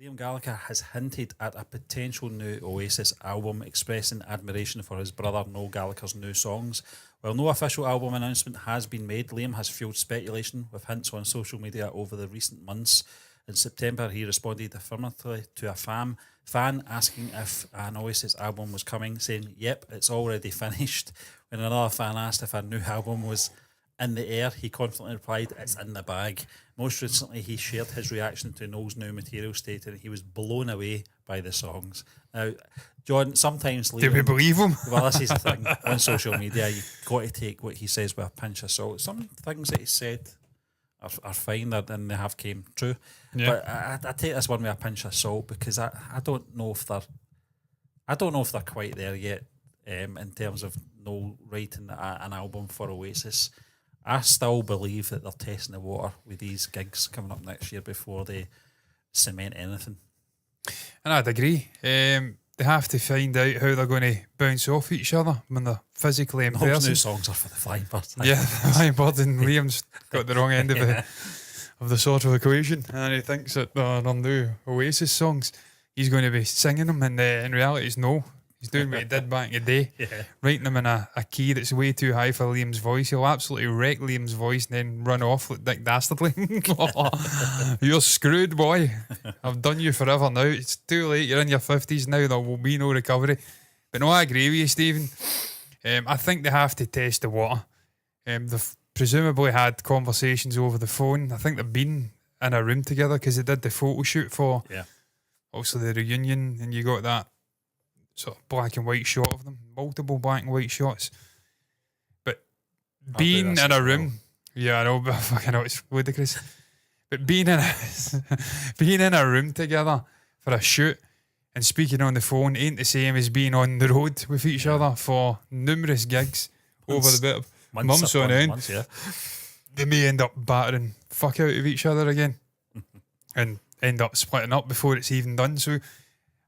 Liam Gallagher has hinted at a potential new Oasis album, expressing admiration for his brother Noel Gallagher's new songs. While no official album announcement has been made, Liam has fueled speculation with hints on social media over the recent months. In September, he responded affirmatively to a fan asking if an Oasis album was coming, saying, "Yep, it's already finished." When another fan asked if a new album was in the air, he confidently replied, "It's in the bag." Most recently, he shared his reaction to Noel's new material, stating he was blown away by the songs. Now, John, sometimes do we believe him? Well, this is the thing. On social media, you've got to take what he says with a pinch of salt. Some things that he said are fine and they have came true. Yeah. But I take this one with a pinch of salt because I don't know if they're quite there yet in terms of Noel writing an album for Oasis. I still believe that they're testing the water with these gigs coming up next year before they cement anything. And I'd agree. They have to find out how they're going to bounce off each other when they're physically in Those person. new songs are for the Flying Bird. Yeah, the Flying Bird, and Liam's got the wrong end of the sort of equation, and he thinks that they're new Oasis songs. He's going to be singing them, and in reality, it's no. He's doing what he did back in the day, writing them in a key that's way too high for Liam's voice. He'll absolutely wreck Liam's voice and then run off like Dick Dastardly. You're screwed, boy. I've done you forever now. It's too late. You're in your 50s now. There will be no recovery. But no, I agree with you, Stephen. I think they have to test the water. They've presumably had conversations over the phone. I think they've been in a room together because they did the photo shoot for also the reunion, and you got that sort of black and white shot of them, multiple black and white shots. But being in a room, I know, but fucking know it's ludicrous. But being in a room together for a shoot and speaking on the phone ain't the same as being on the road with each other for numerous gigs over the bit of months on end. They may end up battering fuck out of each other again and end up splitting up before it's even done. So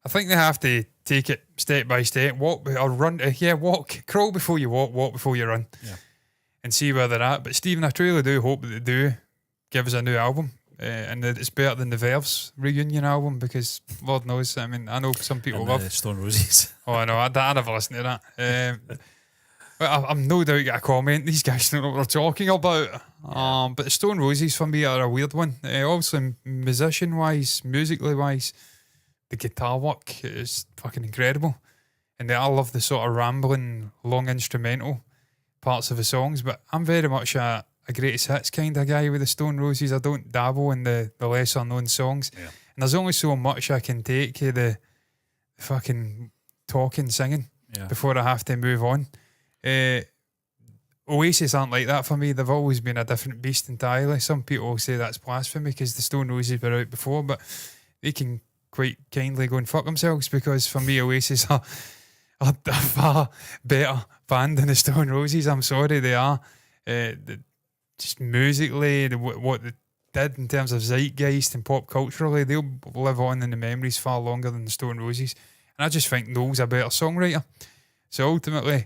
I think they have to take it step by step, walk or run. Walk, crawl before you walk before you run, and see where they're at. But Stephen, I truly do hope that they do give us a new album, and that it's better than the Verve's reunion album, because Lord knows, I mean, I know some people love Stone Roses. Oh, I know, I never listened to that. But I'm no doubt get a comment. These guys don't know what they're talking about. But the Stone Roses for me are a weird one. Also, musician wise, musically wise, the guitar work is fucking incredible, and I love the sort of rambling, long instrumental parts of the songs. But I'm very much a greatest hits kind of guy with the Stone Roses. I don't dabble in the lesser known songs, and there's only so much I can take of the fucking talking, singing before I have to move on. Oasis aren't like that for me. They've always been a different beast entirely. Some people say that's blasphemy because the Stone Roses were out before, but they can quite kindly go and fuck themselves, because for me Oasis are a far better band than the Stone Roses. I'm sorry, they are. Just musically, what they did in terms of zeitgeist and pop culturally, they'll live on in the memories far longer than the Stone Roses. And I just think Noel's a better songwriter. So ultimately,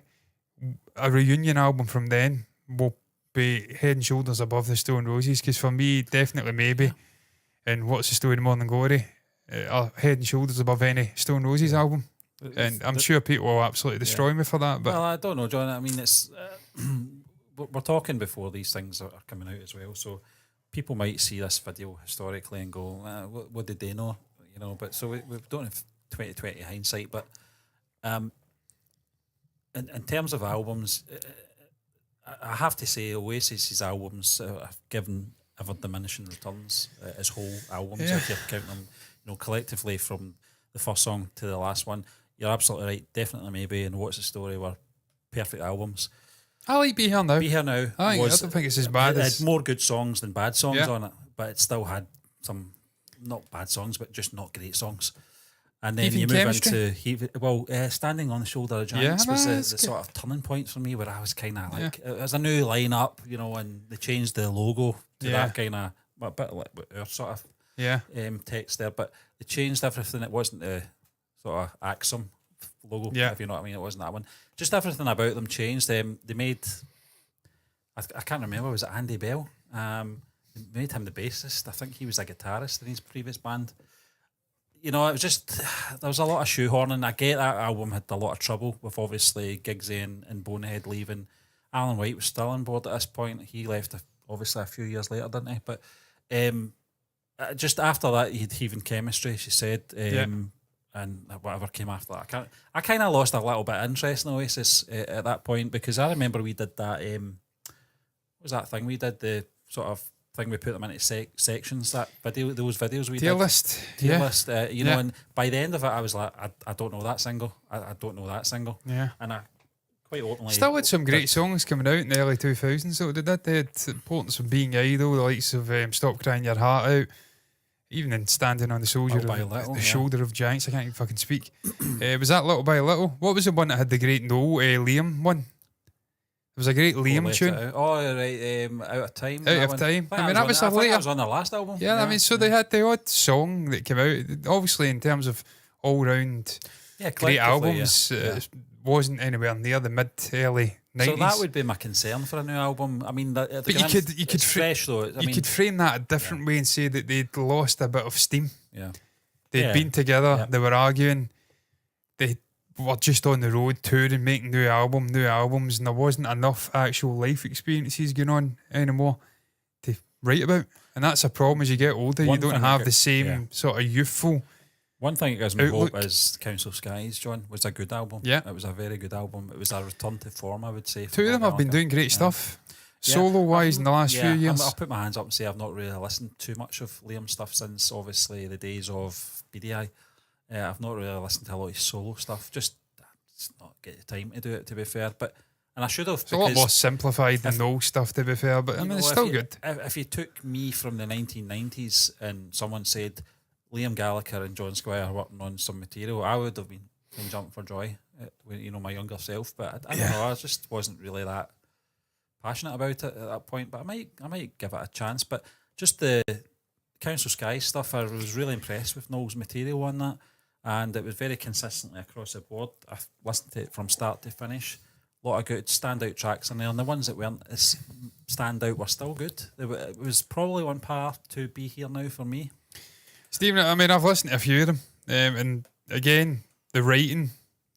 a reunion album from then will be head and shoulders above the Stone Roses, because for me, definitely maybe, and What's the Story, Morning Glory, are head and shoulders above any Stone Roses album. And I'm sure people will absolutely destroy me for that. But well, I don't know, John. I mean, it's we're talking before these things are coming out as well, so people might see this video historically and go, what did they know? You know, but so we don't have 2020 hindsight, but in terms of albums, I have to say Oasis's albums have given ever diminishing returns as whole albums. If you're counting them, collectively from the first song to the last one, you're absolutely right. Definitely, maybe, and What's the Story were perfect albums. I like Be Here Now. Be Here Now. I don't think it's as bad. It had more good songs than bad songs on it, but it still had some not bad songs, but just not great songs. And then you move into Standing on the Shoulder of Giants was the sort of turning point for me, where I was kind of like, it was a new lineup, and they changed the logo to that kind of a bit like our sort of text there, but they changed everything. It wasn't the sort of Axum logo, if you know what I mean. It wasn't that one. Just everything about them changed. They made, I can't remember, was it Andy Bell? They made him the bassist. I think he was a guitarist in his previous band. you know, it was just there was a lot of shoehorning. I get that album had a lot of trouble with obviously Giggsy and Bonehead leaving. Alan White was still on board at this point. He left obviously a few years later, didn't he? But just after that, he'd Heaving Chemistry, she said, and whatever came after that. I kind of lost a little bit of interest in Oasis at that point, because I remember we did that. What was that thing we did? The sort of thing we put them into sections. That video, those videos we tier did. list, tier list. You know, and by the end of it, I was like, I don't know that single. I don't know that single. Yeah, and I quite openly still had some great songs coming out in the early 2000s. So they did. They had importance of Being Idle, the likes of Stop Crying Your Heart Out, even in Standing on the Shoulder of Giants. I can't even fucking speak. Was that Little by Little? What was the one that had the great Liam one? There was a great Liam tune. Oh, right, Out of Time. Out of Time. I mean, that was I a think later. that was on their last album. Yeah, I mean, so they had the odd song that came out. Obviously, in terms of all round great albums, wasn't anywhere near the mid early 90s. So that would be my concern for a new album. I mean, but you could fresh though. You could frame that a different way and say that they'd lost a bit of steam. Yeah, they'd been together. They were arguing. They were just on the road touring, making new albums, and there wasn't enough actual life experiences going on anymore to write about. And that's a problem as you get older. You don't have the same sort of youthful. One thing that gives me hope is Council Skies, John, was a good album. Yeah. It was a very good album. It was a return to form, I would say. Two of them have been doing great stuff. Solo-wise in the last few years. I'll put my hands up and say I've not really listened too much of Liam's stuff since, obviously, the days of BDI. I've not really listened to a lot of solo stuff. Just not get the time to do it, to be fair. And I should have. It's a lot more simplified than Noel stuff, to be fair. But I mean, it's still good. If you took me from the 1990s and someone said Liam Gallagher and John Squire working on some material, I would have been jumping for joy. My younger self. But I don't know. I just wasn't really that passionate about it at that point. But I might give it a chance. But just the Council Skies stuff, I was really impressed with Noel's material on that. And it was very consistently across the board. I listened to it from start to finish. A lot of good standout tracks in there, and the ones that weren't as standout were still good. It was probably on par to be here now for me. Stephen, I mean, I've listened to a few of them, and again, the writing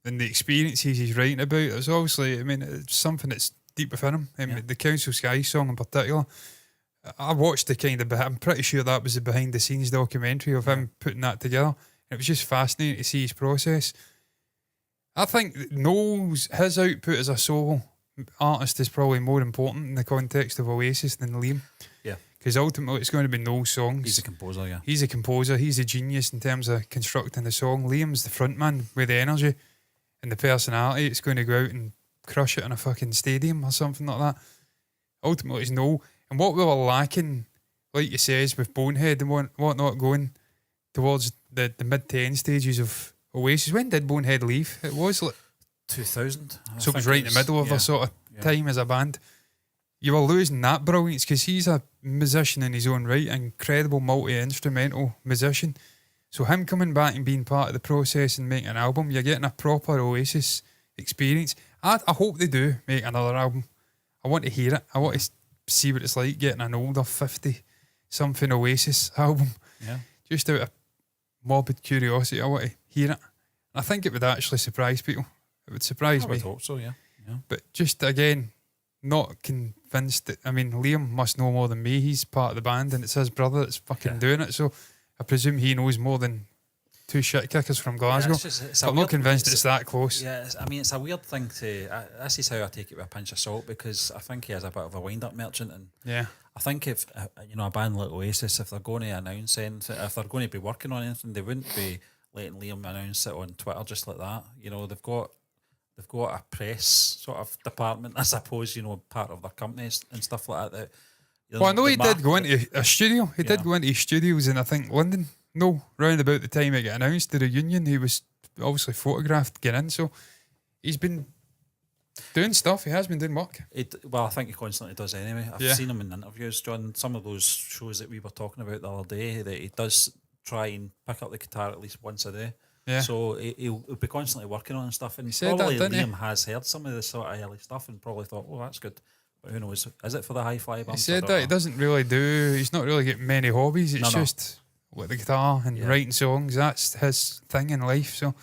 and the experiences he's writing about is obviously, I mean, it's something that's deep within him. The Council Skies song in particular, I watched I'm pretty sure that was the behind the scenes documentary of him putting that together. It was just fascinating to see his process. I think his output as a solo artist is probably more important in the context of Oasis than Liam. Yeah. Because ultimately it's going to be Noel's songs. He's a composer, yeah. He's a composer. He's a genius in terms of constructing the song. Liam's the frontman with the energy and the personality. It's going to go out and crush it in a fucking stadium or something like that. Ultimately it's Noel. And what we were lacking, like you says, with Bonehead and whatnot going towards the mid to end stages of Oasis. When did Bonehead leave? It was like 2000. So it was right in the middle of a sort of time as a band. You were losing that brilliance because he's a musician in his own right, incredible multi-instrumental musician. So him coming back and being part of the process and making an album, you're getting a proper Oasis experience. I hope they do make another album. I want to hear it. I want to see what it's like getting an older 50-something Oasis album. Yeah. Just out of morbid curiosity, I want to hear it. I think it would actually surprise people. It would surprise me. I would hope so, yeah. But just again, not convinced that, I mean, Liam must know more than me. He's part of the band and it's his brother that's fucking doing it. So I presume he knows more than two shit kickers from Glasgow. I'm not convinced it's that close. Yeah, I mean, it's a weird thing to. This is how I take it with a pinch of salt, because I think he is a bit of a wind-up merchant, and I think if a band like Oasis, if they're going to announce anything, if they're going to be working on anything, they wouldn't be letting Liam announce it on Twitter just like that. They've got a press sort of department, I suppose. Part of their companies and stuff like that. Well, I know he did go into a studio. He did go into studios in, I think, London. No, round about the time it got announced, the reunion, he was obviously photographed getting in. So he's been doing stuff. He has been doing work. I think he constantly does anyway. I've seen him in interviews, John. Some of those shows that we were talking about the other day, that he does try and pick up the guitar at least once a day. Yeah. So he'll be constantly working on stuff. And probably Liam has heard some of the sort of early stuff and probably thought, oh, that's good. But who knows? Is it for the hi-fi bumps? He said that he doesn't really he's not really got many hobbies. It's just with the guitar and writing songs. That's his thing in life. So,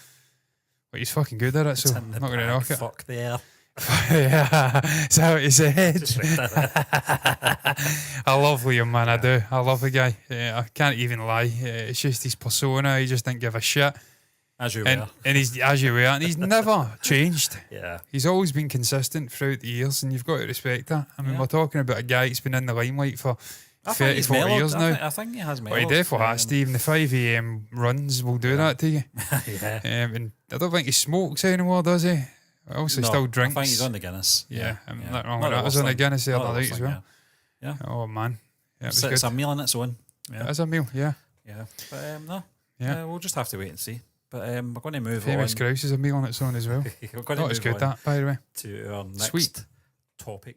but he's fucking good at it. It's So in the I'm not going to bag, knock it. fuck the air. Yeah, is that what he said? Just read that. I love Liam, man. I do. I love the guy. I can't even lie. It's just his persona. He just didn't give a shit. As you And, were. and he's as you were, and he's never changed. Yeah. He's always been consistent throughout the years, and you've got to respect that. I mean, Yeah. we're talking about a guy that's been in the limelight for I think 30, he's 40 mellowed. years now. I think he has Well, he mellowed. definitely has, Steve. And the 5 a.m. runs will do that to you. Yeah. And I don't think he smokes anymore, does he? Also, No, still drinks. I think he's on the Guinness. Yeah, I'm yeah. not wrong Not with that. I was on the Walsh Guinness the thing. other Not night Walsh as thing, well. Yeah. Oh, man. Yeah, it was It's good. a meal in its own. Yeah. It is a meal, yeah. Yeah. But no. Yeah. We'll just have to wait and see. But we're going to move Famous on. Grouse is a meal on its own as well. We're going Not to as move good, on that, by the way. to our next Sweet. topic.